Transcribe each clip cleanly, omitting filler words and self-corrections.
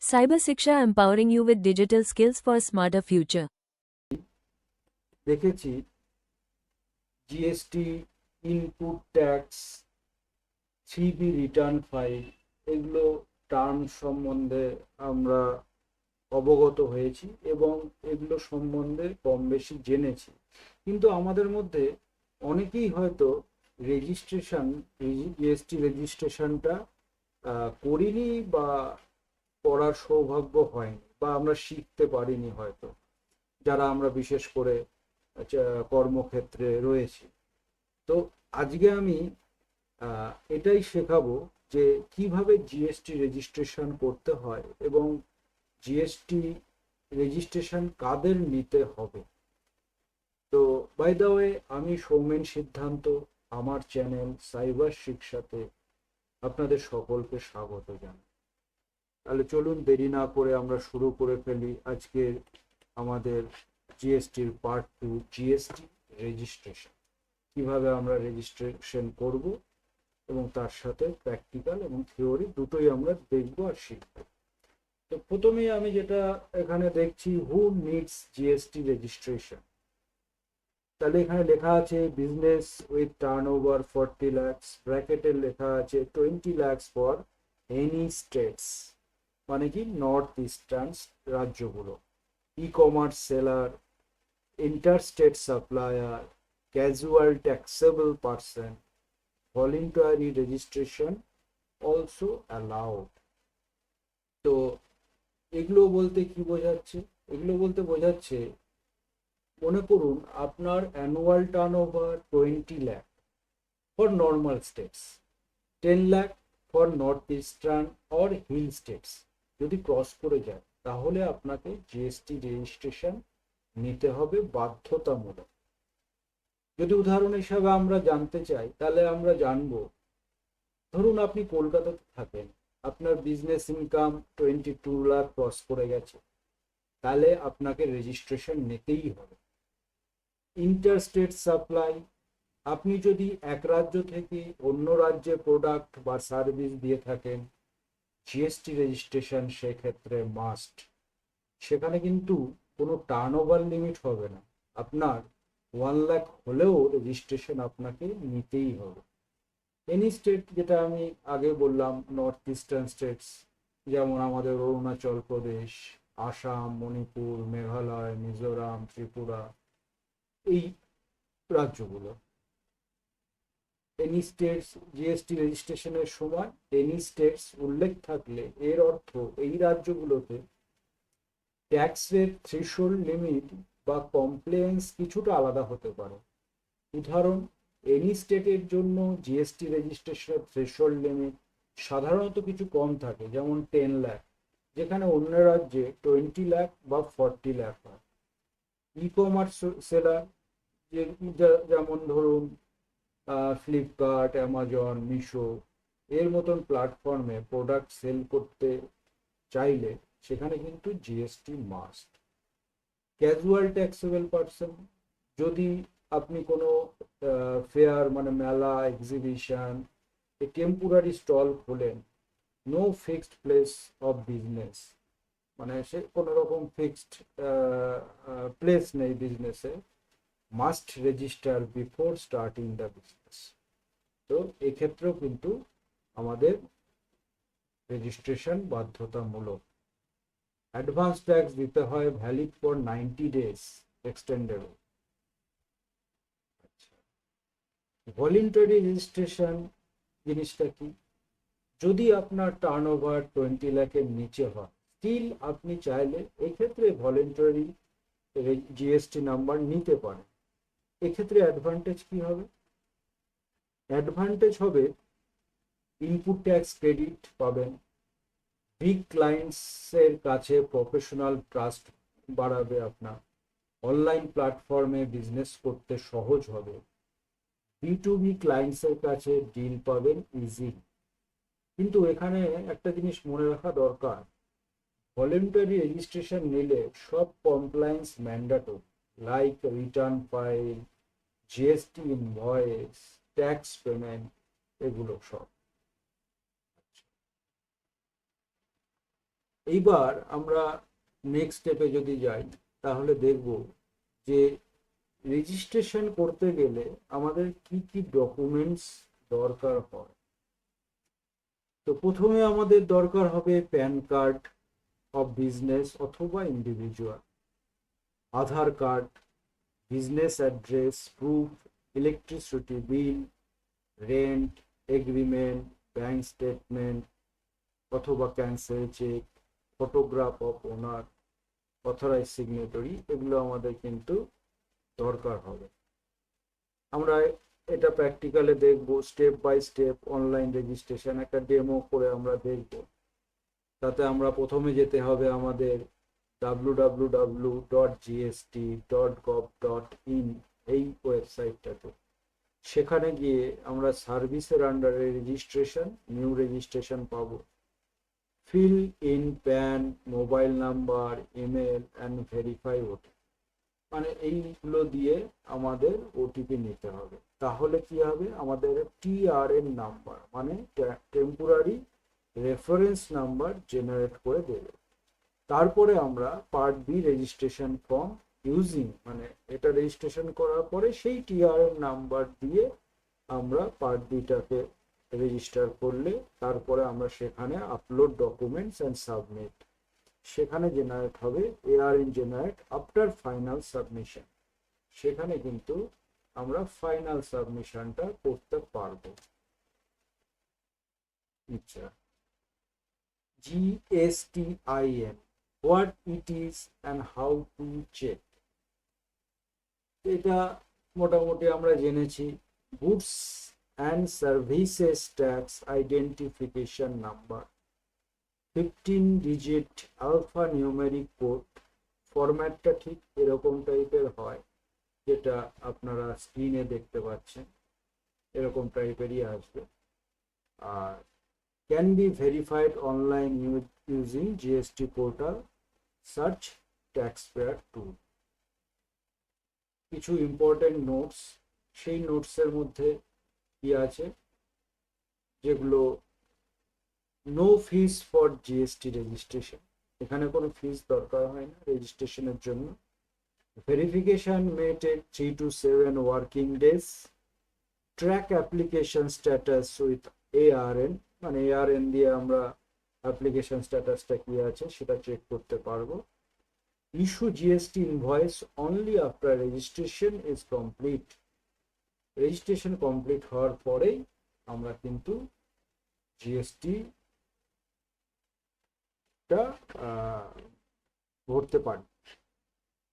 Cyber Shiksha, empowering you with digital skills for a smarter future. দেখেছি GST, input tax, 3B return file, এগুলো term সম্বন্ধে আমরা অবগত হয়েছি এবং এগুলো সম্বন্ধে কম বেশি জেনেছি। কিন্তু আমাদের মধ্যে অনেকেই হয়তো রেজিস্ট্রেশন, জিএসটি রেজিস্ট্রেশনটা করিনি বা করার সৌভাগ্য হয়নি, বা আমরা শিখতে পারিনি হয়তো, যারা আমরা বিশেষ করে কর্মক্ষেত্রে রয়েছি। তো আজকে আমি এটাই শেখাবো যে কিভাবে জিএসটি রেজিস্ট্রেশন করতে হয় এবং জিএসটি রেজিস্ট্রেশন কাদের নিতে হবে। তো বাই দ্য ওয়ে, আমি সৌমেন সিদ্ধান্ত, আমার চ্যানেল সাইবার শিক্ষাতে আপনাদের সকলকে স্বাগত জানাই। তাহলে চলুন দেরি না করে আমরা শুরু করে ফেলি আজকের আমাদের জিএসটির পার্ট 2, জিএসটি রেজিস্ট্রেশন। কিভাবে আমরা রেজিস্ট্রেশন করব এবং তার সাথে প্র্যাকটিক্যাল এবং থিওরি দুটোই আমরা দেখবো আর শিখবো। তো প্রথমেই আমি যেটা এখানে দেখছি, হু নিডস জিএসটি রেজিস্ট্রেশন। তাহলে এখানে লেখা আছে বিজনেস উইথ টার্নওভার 40 lakhs, ব্র্যাকেটে লেখা আছে 20 lakhs ফর এনি স্টেটস, মানে কি নর্থ ইস্টার্ন রাজ্যগুলো, e commerce seller, interstate supplier, casual taxable person, voluntary registration also allowed. তো এগুলো বলতে কি বোঝাচ্ছে? এগুলো বলতে বোঝাচ্ছে, মনে করুন আপনার annual turnover 20 lakh for normal states, 10 lakh for north eastern or hill states যদি ক্রস করে যায়, তাহলে আপনাকে জিএসটি রেজিস্ট্রেশন নিতে হবে বাধ্যতামূলক। যদি উদাহরণ হিসাবে আমরা জানতে চাই, তাহলে আমরা জানবো, ধরুন আপনি কলকাতাতে থাকেন, আপনার বিজনেস ইনকাম 22 লাখ ক্রস করে গেছে, তাহলে আপনাকে রেজিস্ট্রেশন নিতেই হবে। ইন্টারস্টেট সাপ্লাই, আপনি যদি এক রাজ্য থেকে অন্য রাজ্যে প্রোডাক্ট বা সার্ভিস দিয়ে থাকেন, জিএসটি রেজিস্ট্রেশন সেক্ষেত্রে মাস্ট। সেখানে কিন্তু কোনো টার্ন ওভার লিমিট হবে না, আপনার 1 লাখ হলেও রেজিস্ট্রেশন আপনাকে নিতেই হবে। এনি স্টেট, যেটা আমি আগে বললাম, নর্থ ইস্টার্ন স্টেটস, যেমন আমাদের অরুণাচল প্রদেশ, আসাম, মণিপুর, মেঘালয়, মিজোরাম, ত্রিপুরা, এই রাজ্যগুলো। এনি স্টেটস জিএসটি রেজিস্ট্রেশনের সময় এনি স্টেটস উল্লেখ থাকলে এর অর্থ এই রাজ্যগুলোতে ট্যাক্স রেট, থ্রেশহোল্ড লিমিট বা কমপ্লেন্স কিছুটা আলাদা হতে পারে। উদাহরণ, এনি স্টেটের জন্য জিএসটি রেজিস্ট্রেশনের থ্রেশহোল্ড লিমিট সাধারণত কিছু কম থাকে, যেমন 10 লাখ, যেখানে অন্য রাজ্যে 20 লাখ বা 40 লাখ হয়। ই কমার্স সেলার, যেমন ধরুন ফ্লিপকার্ট, অ্যামাজন, মিশো এর মতন প্ল্যাটফর্মে প্রোডাক্ট সেল করতে চাইলে সেখানে কিন্তু GST must. Casual taxable person, যদি আপনি কোনো ফেয়ার মানে মেলা, এক্সিবিশন, টেম্পোরারি স্টল খোলেন, no fixed place of business, মানে সে কোনো রকম ফিক্সড প্লেস নেই বিজনেসে, must register before starting the business. তো এক্ষেত্রেও কিন্তু আমাদের রেজিস্ট্রেশন বাধ্যতামূলক। অ্যাডভান্স ট্যাক্স দিতে হয়, valid for 90 days, extendable. Voluntary registration জিনিসটা কি? যদি আপনার টার্ন ওভার 20 লাখের নিচে হয়, স্টিল আপনি চাইলে এক্ষেত্রে ভলেন্টারি জিএসটি নাম্বার নিতে পারেন। এক্ষেত্রে অ্যাডভান্টেজ কি হবে? অ্যাডভান্টেজ হবে ইনপুট ট্যাক্স ক্রেডিট পাবেন, বিগ ক্লায়েন্টসের কাছে প্রফেশনাল ট্রাস্ট বাড়াবে আপনার, অনলাইন প্ল্যাটফর্মে বিজনেস করতে সহজ হবে, বি2বি ক্লায়েন্টসের কাছে ডিল পাবেন ইজি। কিন্তু এখানে একটা জিনিস মনে রাখা দরকার, ভলেন্টারি রেজিস্ট্রেশন নিলে সব compliance mandatory, like return file, GST invoice, tax payment, এগুলো সব। এইবার আমরা নেক্সট স্টেপে যদি যাই, তাহলে দেখব যে রেজিস্ট্রেশন করতে গেলে আমাদের কি কি ডকুমেন্টস দরকার হয়। তো প্রথমে আমাদের দরকার হবে প্যান কার্ড অফ বিজনেস অথবা individual, Aadhaar card, business address proof, electricity bill, rent agreement, bank statement অথবা cancel cheque, photograph of owner, authorize signatory, এগুলো আমাদের কিন্তু দরকার হবে। আমরা এটা প্র্যাকটিক্যালে দেখব, step by step online registration একটা ডেমো করে আমরা দেখব। তাতে আমরা প্রথমে যেতে হবে আমাদের www.gst.gov.in এই ওয়েবসাইটটাতে। সেখানে গিয়ে আমরা সার্ভিসের আন্ডারে রেজিস্ট্রেশন, নিউ রেজিস্ট্রেশন পাবো। Fill in pan, mobile number, email and verify OTP, মানে এইগুলো দিয়ে আমাদের ওটিপি নিতে হবে। তাহলে কি হবে, আমাদের টিআরএন নাম্বার মানে টেম্পোরারি রেফারেন্স নাম্বার জেনারেট করে দেবে। তারপরে আমরা part B registration form using, মানে এটা রেজিস্ট্রেশন করার পরে সেই টিআরএন নাম্বার দিয়ে আমরা পার্ট বিটাকে রেজিস্টার করলে তারপরে আমরা সেখানে আপলোড ডকুমেন্টস অ্যান্ড সাবমিট, সেখানে জেনারেট হবে এআরএন জেনারেট আফটার ফাইনাল সাবমিশন। সেখানে কিন্তু আমরা ফাইনাল সাবমিশনটা করতে পারবো। আচ্ছা, GSTIN, what it is and how to check, এটা মোটামুটি আমরা জেনেছি। Goods and services tax identification number, 15 digit alpha numeric code. ফরম্যাটটা ঠিক এরকম টাইপের হয় যেটা আপনারা স্ক্রিনে দেখতে পাচ্ছেন, এরকম টাইপেরই আসবে। আর can be verified online using GST portal, search tax payer tool. কিছু ইম্পর্টেন্ট নোটস, সেই নোটসের মধ্যে কি আছে, যেগুলো no fees for GST registration, এখানে কোনো ফিস দরকার হয় না রেজিস্ট্রেশনের জন্য। Verification may take 3 to 7 working days. Track application status with ARN, মানে এআরএন দিয়ে আমরা অ্যাপ্লিকেশন স্ট্যাটাসটা কি আছে সেটা চেক করতে পারবো। Issue GST invoice only after registration is complete, registration complete হওয়ার পরেই আমরা কিন্তু জিএসটিটা ভরতে পারি।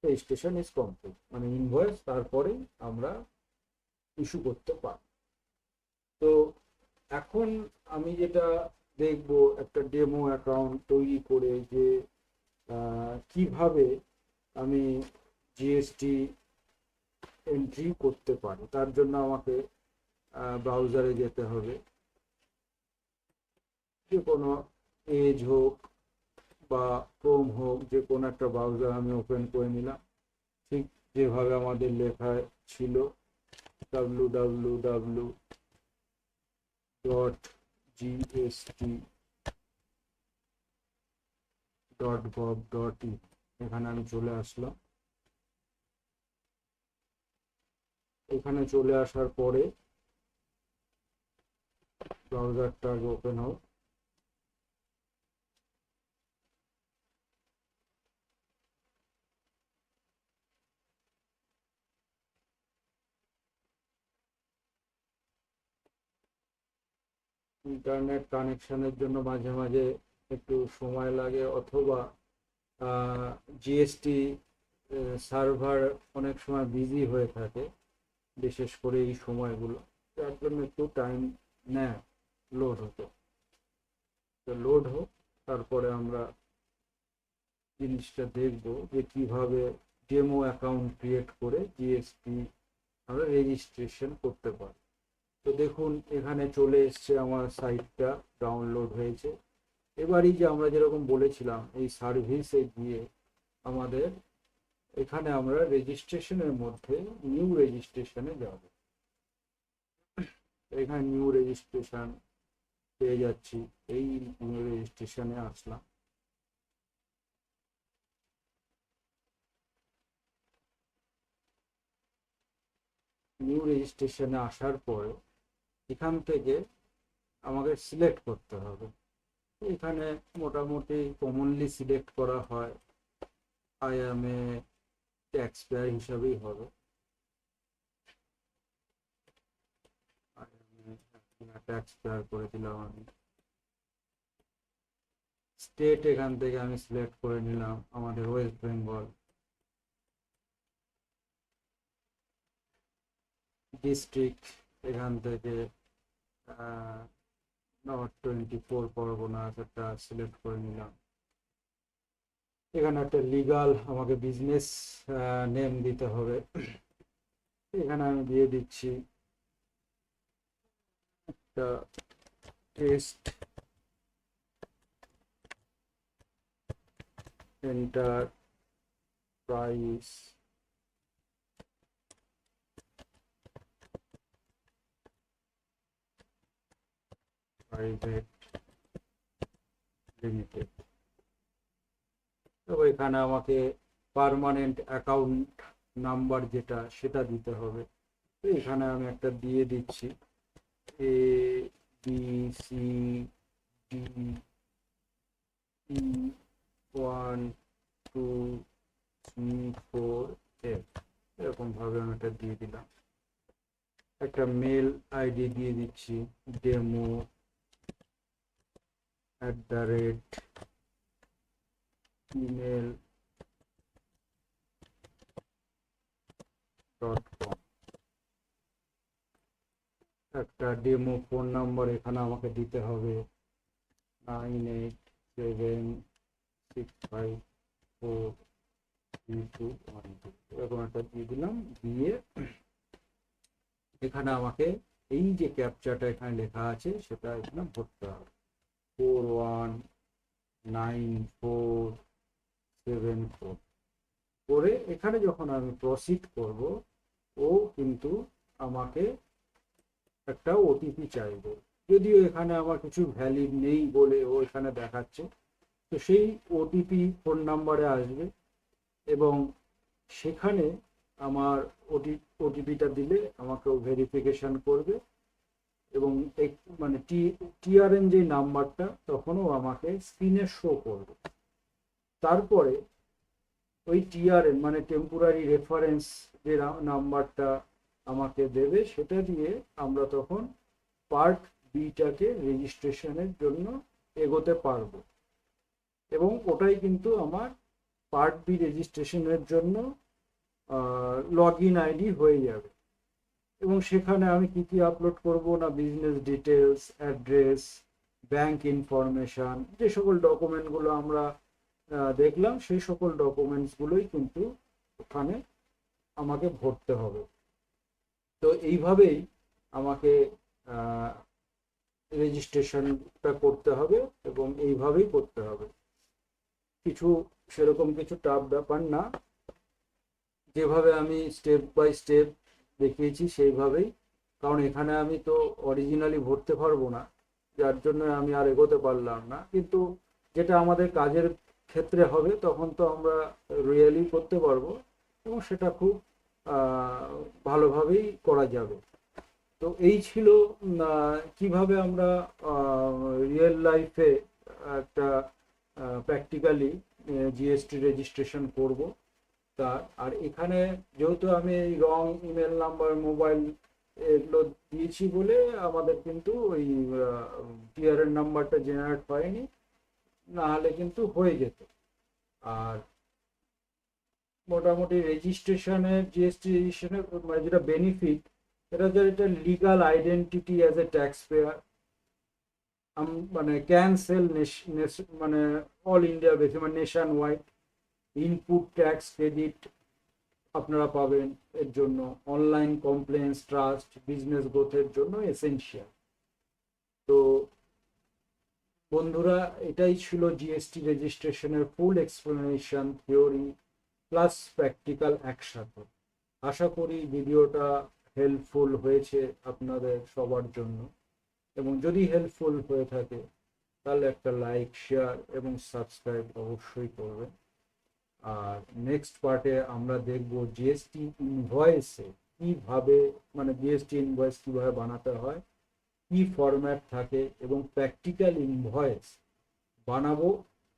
রেজিস্ট্রেশন ইজ কমপ্লিট মানে ইনভয়েস, তারপরেই আমরা ইস্যু করতে পারি। তো এখন আমি যেটা দেখব, একটা ডেমো অ্যাকাউন্ট তৈরি করে যে কিভাবে আমি জিএসটি এন্ট্রি করতে পারি। তার জন্য আমাকে ব্রাউজারে যেতে হবে, যে কোনো এজ হোক বা ক্রোম হোক, যে কোনো একটা ব্রাউজার আমি ওপেন করে নিলাম। ঠিক যেভাবে আমাদের লেখায় ছিল www.gst.gov.in, এখানে আমি চলে আসলাম। এখানে চলে আসার পরে ব্রাউজারটা ওপেন হোক। ইন্টারনেট কানেকশনের জন্য মাঝে মাঝে একটু সময় লাগে, অথবা জিএসটি সার্ভার অনেক সময় বিজি হয়ে থাকে, বিশেষ করে এই সময়গুলো, যার জন্য একটু টাইম নেয় লোড হতে। তো লোড হোক, তারপরে আমরা জিনিসটা দেখব যে কিভাবে ডেমো অ্যাকাউন্ট ক্রিয়েট করে জিএসটি আমরা রেজিস্ট্রেশন করতে পারি। তো দেখুন এখানে চলে এসছে, আমার সাইটটা ডাউনলোড হয়েছে। এবারই যে আমরা যেরকম বলেছিলাম, এই সার্ভিসে গিয়ে আমাদের এখানে আমরা রেজিস্ট্রেশনের মধ্যে নিউ রেজিস্ট্রেশনে যাব। এখানে নিউ রেজিস্ট্রেশন পেয়ে যাচ্ছি, এই নিউ রেজিস্ট্রেশনে আসলাম। নিউ রেজিস্ট্রেশনে আসার পরে এখান থেকে আমাকে সিলেক্ট করতে হবে। এখানে মোটামুটি কমনলি সিলেক্ট করা হয় I M A tax payer হিসাবেই হবে। ট্যাক্স পেয়ার করে দিলাম আমি। স্টেট এখান থেকে আমি সিলেক্ট করে নিলাম আমাদের ওয়েস্ট বেঙ্গল। ডিস্ট্রিক্ট এখান থেকে নর্থ 24 পরগনা একটা সিলেক্ট করে নিলাম। এখানে একটা লিগাল আমাকে বিজনেস নেম দিতে হবে, এখানে আমি দিয়ে দিচ্ছি একটা টেস্ট এন্টারপ্রাইজ প্রাইভেট লিমিটেড। তো এখানে আমাকে পার্মানেন্ট অ্যাকাউন্ট নাম্বার যেটা সেটা দিতে হবে। তো এখানে আমি একটা দিয়ে দিচ্ছি A B C D E 1 2 3 4 F, এরকম ভাবে আমি এটা দিয়ে দিলাম। একটা মেল আইডি দিয়ে দিচ্ছি demo@email.com। একটা ডেমো ফোন নাম্বার এখানে আমাকে দিতে হবে 9876543212, এরকম একটা দিয়ে দিলাম। দিয়ে এখানে আমাকে এই যে ক্যাপচাটা এখানে লেখা আছে সেটা এখানে ভরতে হবে 419474 করে এখানে যখন আমি প্রসিড করব ও কিন্তু আমাকে একটা ওটিপি চাইবে, যদিও এখানে আমার কিছু ভ্যালিড নেই বলে ও এখানে দেখাচ্ছে। তো সেই ওটিপি ফোন নাম্বারে আসবে এবং সেখানে আমার ওটিপিটা দিলে আমাকে ভেরিফিকেশন করবে এবং মানে টিআরএন যে নাম্বারটা তখনও আমাকে স্ক্রিনে শো করবে। তারপরে ওই টিআরএন মানে টেম্পোরারি রেফারেন্স যে নাম্বারটা আমাকে দেবে সেটা দিয়ে আমরা তখন পার্ট বিটাকে রেজিস্ট্রেশনের জন্য এগোতে পারবো এবং ওটাই কিন্তু আমার পার্ট বি রেজিস্ট্রেশনের জন্য লগ ইন আইডি হয়ে যাবে। এবং সেখানে আমি কি কি আপলোড করব না, business details, address, bank information, যে সকল ডকুমেন্টগুলো আমরা দেখলাম সেই সকল ডকুমেন্টসগুলোই কিন্তু ওখানে আমাকে ভরতে হবে। তো এইভাবেই আমাকে রেজিস্ট্রেশনটা করতে হবে এবং এইভাবেই করতে হবে, কিছু সেরকম কিছু টাফ ব্যাপার না, যেভাবে আমি স্টেপ বাই স্টেপ দেখিয়েছি সেইভাবেই। কারণ এখানে আমি তো অরিজিনালি ভরতে পারবো না, যার জন্য আমি আর এগোতে পারলাম না, কিন্তু যেটা আমাদের কাজের ক্ষেত্রে হবে তখন তো আমরা রিয়েলি করতে পারবো এবং সেটা খুব ভালোভাবেই করা যাবে। তো এই ছিল কিভাবে আমরা রিয়েল লাইফে একটা প্র্যাকটিক্যালি জিএসটি রেজিস্ট্রেশন করব তার। আর এখানে যেহেতু আমি এই রং ইমেল নাম্বার, মোবাইল এগুলো দিয়েছি বলে আমাদের কিন্তু ওই টিআরএন নাম্বারটা জেনারেট হয়নি, না হলে কিন্তু হয়ে যেত। আর মোটামুটি রেজিস্ট্রেশনের জিএসটি রেজিস্ট্রেশনের মানে যেটা বেনিফিট, এটা যে এটা legal identity as a tax payer, মানে ক্যান্সেল মানে অল ইন্ডিয়া বেসি মানে nation wide input tax credit আপনারা পাবেন। এর জন্য অনলাইন কমপ্লেন্স, ট্রাস্ট, বিজনেস গ্রোথের জন্য এসেনশিয়াল। তো বন্ধুরা, এটাই ছিল জিএসটি রেজিস্ট্রেশনের ফুল এক্সপ্লেনেশন, থিওরি প্লাস প্র্যাকটিক্যাল একসাথে। আশা করি ভিডিওটা হেল্পফুল হয়েছে আপনাদের সবার জন্য, এবং যদি হেল্পফুল হয়ে থাকে তাহলে একটা লাইক, শেয়ার এবং সাবস্ক্রাইব অবশ্যই করবেন। আর নেক্সট পার্টে আমরা দেখব জিএসটি ইনভয়েসে কিভাবে মানে জিএসটি ইনভয়েস কিভাবে বানাতে হয়, কি ফরম্যাট থাকে, এবং প্র্যাকটিক্যাল ইনভয়েস বানাবো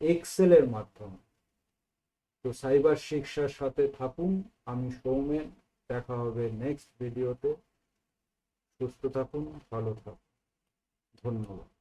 এক্সেলের মাধ্যমে। তো সাইবার শিক্ষার সাথে থাকুন। আমি সৌমেন, দেখা হবে নেক্সট ভিডিওতে। সুস্থ থাকুন, ভালো থাকুন, ধন্যবাদ।